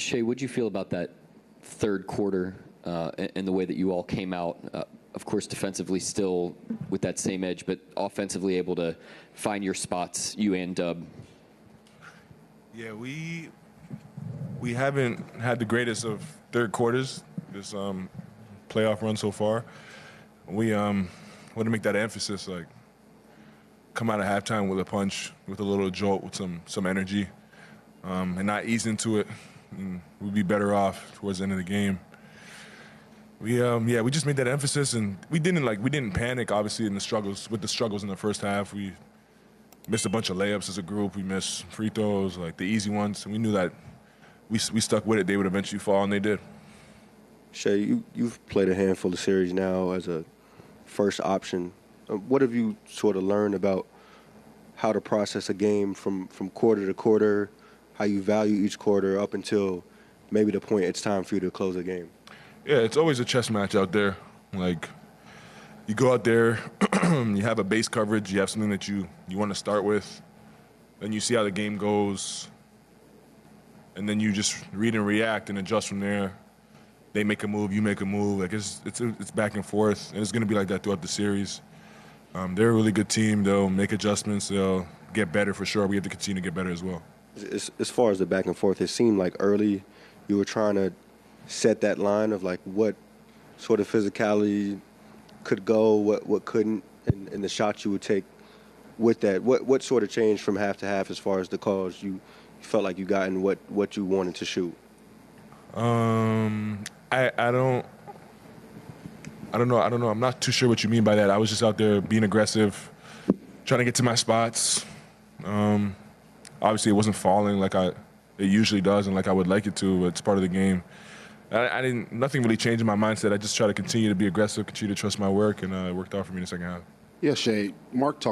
Shai, what'd you feel about that third quarter and the way that you all came out? Of course, defensively still with that same edge, but offensively able to find your spots, you and Dub. Yeah, we haven't had the greatest of third quarters this playoff run so far. We want to make that emphasis, like come out of halftime with a punch, with a little jolt, with some energy, and not ease into it. And we'd be better off towards the end of the game. We just made that emphasis, and we didn't panic. Obviously, with the struggles in the first half, we missed a bunch of layups as a group. We missed free throws, like the easy ones, and we knew that we stuck with it. They would eventually fall, and they did. Shai, you've played a handful of series now as a first option. What have you sort of learned about how to process a game from quarter to quarter, how you value each quarter up until maybe the point it's time for you to close a game? Yeah, it's always a chess match out there. Like, you go out there, you have a base coverage, you have something that you want to start with, then you see how the game goes, and then you just read and react and adjust from there. They make a move, you make a move. Like, it's back and forth, and it's going to be like that throughout the series. They're a really good team. They'll make adjustments. They'll get better for sure. We have to continue to get better as well. As far as the back and forth, it seemed like early you were trying to set that line of like what sort of physicality could go, what couldn't, and the shots you would take with that. What sort of changed from half to half as far as the calls you felt like you got and what you wanted to shoot? I don't know. I'm not too sure what you mean by that. I was just out there being aggressive, trying to get to my spots. Obviously, it wasn't falling like it usually does and like I would like it to, but it's part of the game. Nothing really changed in my mindset. I just try to continue to be aggressive, continue to trust my work, and it worked out for me in the second half. Yeah, Shai, Mark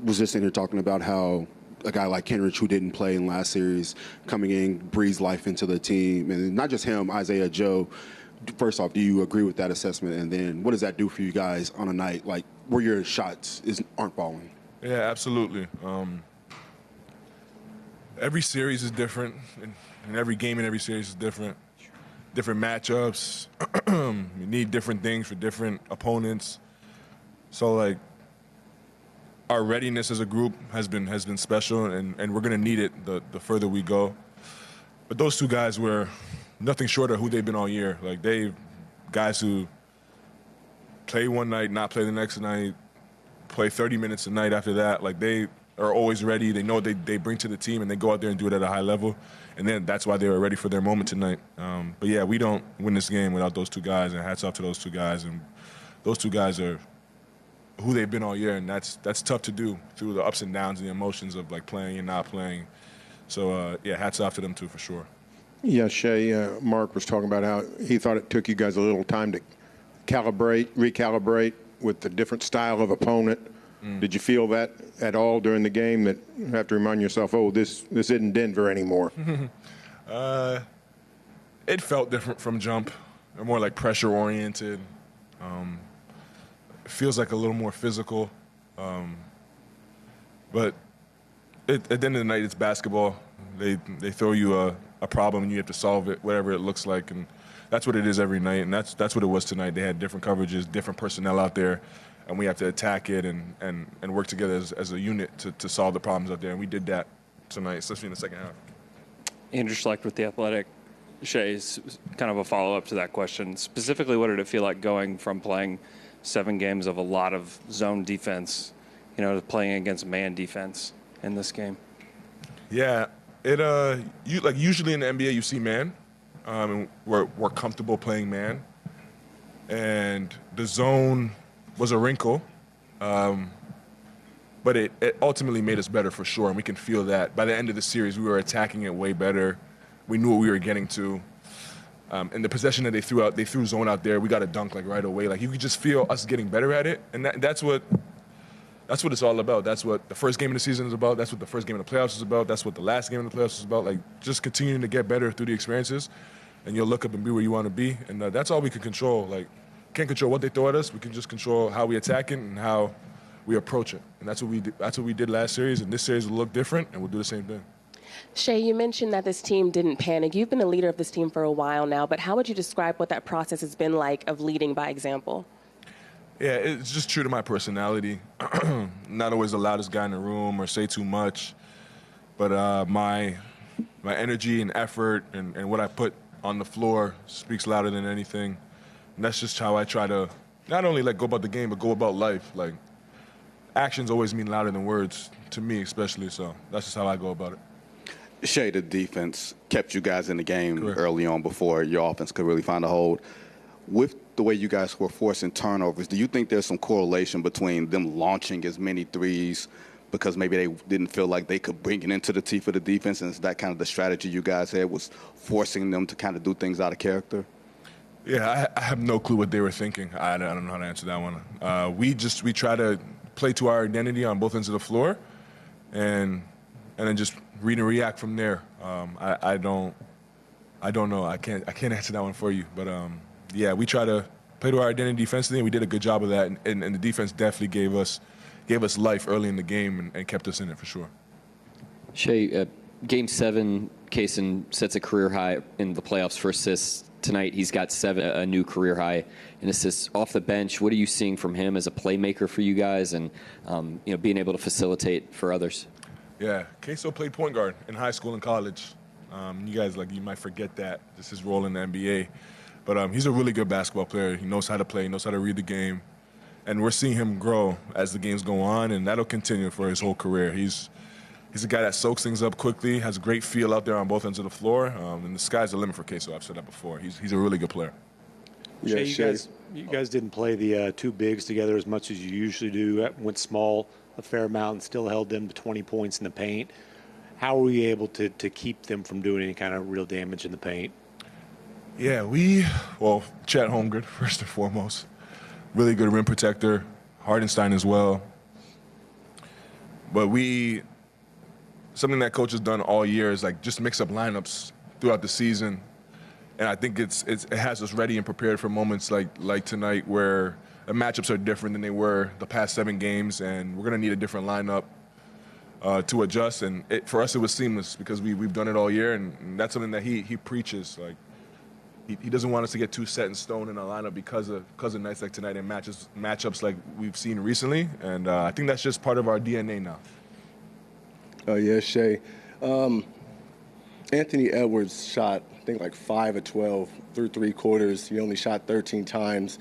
was just in here talking about how a guy like Kenrich, who didn't play in last series, coming in, breathes life into the team. And not just him, Isaiah Joe. First off, do you agree with that assessment? And then what does that do for you guys on a night like where your shots aren't falling? Yeah, absolutely. Every series is different, and every game in every series is different. Different matchups. You need different things for different opponents. So, like, our readiness as a group has been special, and we're going to need it the further we go. But those two guys were nothing short of who they've been all year. Like, guys who play one night, not play the next night, play 30 minutes a night after that. Like, they are always ready. They know what they bring to the team, and they go out there and do it at a high level. And then that's why they were ready for their moment tonight. But, yeah, we don't win this game without those two guys, and hats off to those two guys. And those two guys are who they've been all year, and that's tough to do through the ups and downs and the emotions of, like, playing and not playing. So, yeah, hats off to them, too, for sure. Yeah, Shai, Mark was talking about how he thought it took you guys a little time to recalibrate with the different style of opponent. Did you feel that at all during the game, that you have to remind yourself, oh, this isn't Denver anymore? It felt different from jump, more like pressure-oriented. It feels like a little more physical. But at the end of the night, it's basketball. They throw you a problem and you have to solve it, whatever it looks like, and that's what it is every night, and that's what it was tonight. They had different coverages, different personnel out there, and we have to attack it and work together as a unit to solve the problems out there, and we did that tonight, especially in the second half. Andrew Schlecht with The Athletic. Shai's kind of a follow-up to that question. Specifically, what did it feel like going from playing 7 games of a lot of zone defense, to playing against man defense in this game? Yeah. Usually in the NBA you see man, and we're comfortable playing man, and the zone was a wrinkle, but it ultimately made us better for sure, and we can feel that. By the end of the series, we were attacking it way better. We knew what we were getting to. And the possession that they threw zone out there, we got a dunk like right away. Like, you could just feel us getting better at it, and that's what it's all about. That's what the first game of the season is about. That's what the first game of the playoffs is about. That's what the last game of the playoffs is about. Like, just continuing to get better through the experiences, and you'll look up and be where you want to be. And that's all we can control. Like, can't control what they throw at us. We can just control how we attack it and how we approach it. And that's what we did last series. And this series will look different, and we'll do the same thing. Shai, you mentioned that this team didn't panic. You've been a leader of this team for a while now, but how would you describe what that process has been like of leading by example? Yeah, it's just true to my personality. Not always the loudest guy in the room or say too much, but my energy and effort and what I put on the floor speaks louder than anything. And that's just how I try to not only go about the game, but go about life. Like, actions always mean louder than words, to me especially, so that's just how I go about it. Shai, the defense kept you guys in the game Correct. early on before your offense could really find a hold. With the way you guys were forcing turnovers, do you think there's some correlation between them launching as many threes because maybe they didn't feel like they could bring it into the teeth of the defense, and is that kind of the strategy you guys had, was forcing them to kind of do things out of character? Yeah, I have no clue what they were thinking. I don't know how to answer that one. We try to play to our identity on both ends of the floor, and then just read and react from there. I don't know. I can't answer that one for you. But yeah, we try to play to our identity defensively, and we did a good job of that. And the defense definitely gave us life early in the game and kept us in it for sure. Shai, Game 7, Kaysen sets a career high in the playoffs for assists. Tonight, he's got 7, a new career high in assists off the bench. What are you seeing from him as a playmaker for you guys, and being able to facilitate for others? Yeah, Queso played point guard in high school and college. You guys, you might forget that. This is his role in the NBA. But he's a really good basketball player. He knows how to play, he knows how to read the game. And we're seeing him grow as the games go on, and that'll continue for his whole career. He's a guy that soaks things up quickly, has a great feel out there on both ends of the floor, and the sky's the limit for Queso. I've said that before. He's a really good player. Yeah, Shai, you guys didn't play the two bigs together as much as you usually do. Went small a fair amount and still held them to 20 points in the paint. How were you able to keep them from doing any kind of real damage in the paint? Yeah, Chet Holmgren, first and foremost. Really good rim protector. Hardenstein as well. But something that coach has done all year is just mix up lineups throughout the season. And I think it has us ready and prepared for moments like tonight, where the matchups are different than they were the past 7 games, and we're going to need a different lineup to adjust. And for us, it was seamless because we've done it all year, and that's something that he preaches. He doesn't want us to get too set in stone in our lineup because of nights like tonight and matchups like we've seen recently. And I think that's just part of our DNA now. Yeah, Shai. Anthony Edwards shot, I think, 5 of 12 through 3 quarters. He only shot 13 times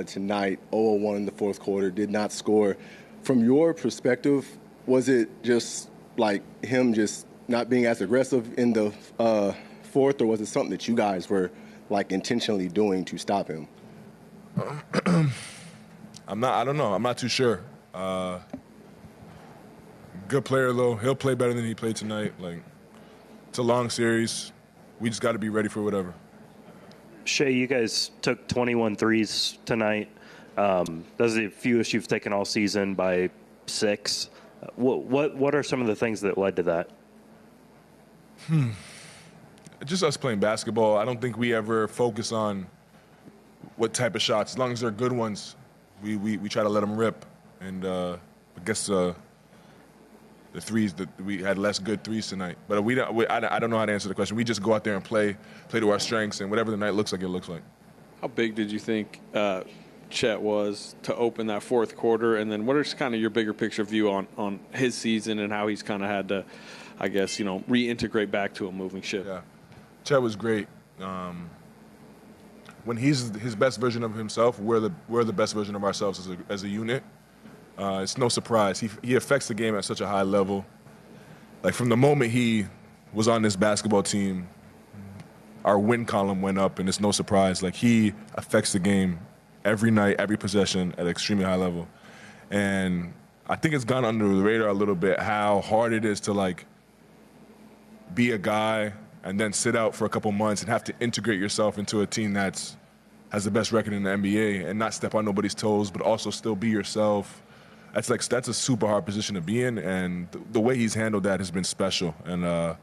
tonight, 0-1 in the fourth quarter, did not score. From your perspective, was it just him just not being as aggressive in the fourth, or was it something that you guys were intentionally doing to stop him? I don't know. I'm not too sure. Good player, though. He'll play better than he played tonight. It's a long series. We just got to be ready for whatever. Shai, you guys took 21 threes tonight. That's the fewest you've taken all season by 6. What are some of the things that led to that? Just us playing basketball. I don't think we ever focus on what type of shots. As long as they're good ones, we try to let them rip. And I guess the threes, that we had less good threes tonight. But I don't know how to answer the question. We just go out there and play to our strengths, and whatever the night looks like, it looks like. How big did you think Chet was to open that fourth quarter? And then what is kind of your bigger picture view on his season and how he's kind of had to, I guess, reintegrate back to a moving ship? Yeah. Chet was great. When he's his best version of himself, we're the best version of ourselves as a unit. It's no surprise. He affects the game at such a high level. From the moment he was on this basketball team, our win column went up, and it's no surprise. He affects the game every night, every possession at an extremely high level. And I think it's gone under the radar a little bit how hard it is to be a guy and then sit out for a couple months and have to integrate yourself into a team has the best record in the NBA and not step on nobody's toes, but also still be yourself. That's a super hard position to be in, and the way he's handled that has been special. And I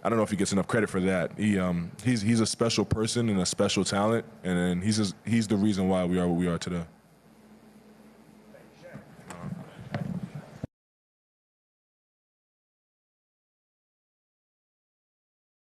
don't know if he gets enough credit for that. He's a special person and a special talent, and he's the reason why we are what we are today.